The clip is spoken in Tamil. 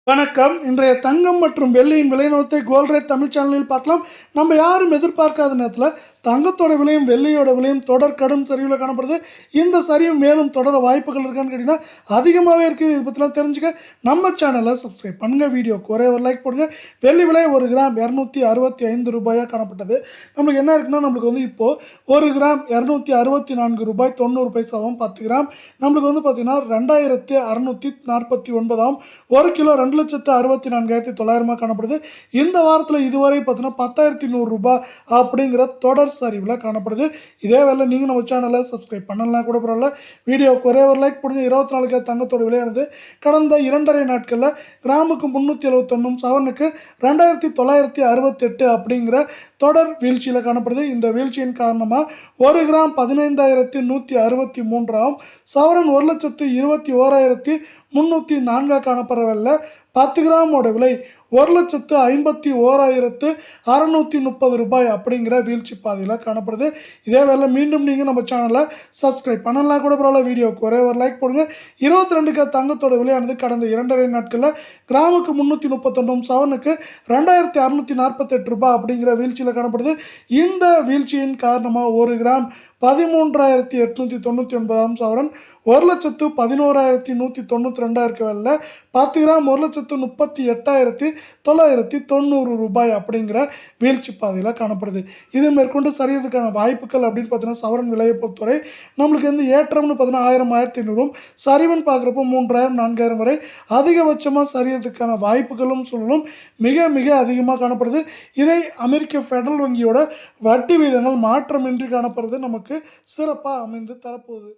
வணக்கம். இன்றைய தங்கம் மற்றும் வெள்ளியின் விலை நிலவரத்தை கோல்ட் ரேட் தமிழ் சேனலில் பார்க்கலாம். நம்ம யாரும் எதிர்பார்க்காத நேரத்தில் தங்கத்தோட விலையும் வெள்ளியோட விலையும் தொடர் கடும் சரிவில் காணப்படுது. இந்த சரிவு மேலும் தொடர வாய்ப்புகள் இருக்கான்னு கேட்டிங்கன்னா அதிகமாகவே இருக்குது. இதை பற்றிலாம் தெரிஞ்சுக்க நம்ம சேனலை சப்ஸ்கிரைப் பண்ணுங்கள். வீடியோக்கு ஒரே ஒரு லைக் போடுங்க. வெள்ளி விலை 1 கிராம் 265 ரூபாயாக காணப்பட்டது. நம்மளுக்கு என்ன இருக்குன்னா நம்மளுக்கு வந்து இப்போது 1 கிராம் 264 ரூபாய் 90 பைசாவும் 10 கிராம் நம்மளுக்கு வந்து பார்த்திங்கன்னா 2649 ஆகும். 1 கிலோ 2,64,900 காணப்படுது. இந்த வாரத்தில் இதுவரை பார்த்தீங்கன்னா 10,100 ரூபாய் அப்படிங்கிற தொடர் சரிவில் காணப்படுது. இதே வேலை நீங்கள் நம்ம சேனலை சப்ஸ்கிரைப் பண்ணலாம் கூட பரவாயில்ல. வீடியோவுக்கு ஒரே ஒரு லைக் போடுங்க. 24 கேரட் தங்கத்தோட விலையானது கடந்த 2.5 நாட்களில் கிராமுக்கு 371 சவரனுக்கு 2,968 அப்படிங்கிற தொடர் வீழ்ச்சியில் காணப்படுது. இந்த வீழ்ச்சியின் காரணமாக 1 கிராம் 15,163 ஆகும். சவரன் 1,21,304 காணப்படவில்லை. 10 கிராமோட விலை 1,51,630 ரூபாய் அப்படிங்கிற வீழ்ச்சி பாதையில் காணப்படுது. இதே வேலை மீண்டும் நீங்கள் நம்ம சேனலை சப்ஸ்கிரைப் பண்ணலாம் கூட பரவாயில்ல. வீடியோவுக்கு ஒரே ஒரு லைக் போடுங்க. 22 கேரட் தங்கத்தோட விலையானது கடந்த 2.5 நாட்களில் கிராமுக்கு 339 சவரனுக்கு 2,648 ரூபாய் அப்படிங்கிற வீழ்ச்சியில் காணப்படுது. இந்த வீழ்ச்சியின் காரணமாக 1 கிராம் 13,899 சவரன் 1,11,192 இருக்கவில்லை. 10 கிராம் 1,38,990 ரூபாய் அப்படிங்கிற வீழ்ச்சி பாதையில் காணப்படுது. இது மேற்கொண்டு சரியதுக்கான வாய்ப்புகள் அப்படின்னு பார்த்தீங்கன்னா சவரன் விலையை பொறுத்தவரை நம்மளுக்கு வந்து ஏற்றம்னு பார்த்தீங்கன்னா 1,000 1,500 சரிவுன்னு பார்க்குறப்போ 3,000 4,000 வரை அதிகபட்சமாக சரியதுக்கான வாய்ப்புகளும் சொல்லணும் மிக மிக அதிகமாக காணப்படுது. இதை அமெரிக்க ஃபெடரல் வங்கியோட வட்டி வீதங்கள் மாற்றமின்றி காணப்படுறது நமக்கு சிறப்பாக அமைந்து தரப்போகுது.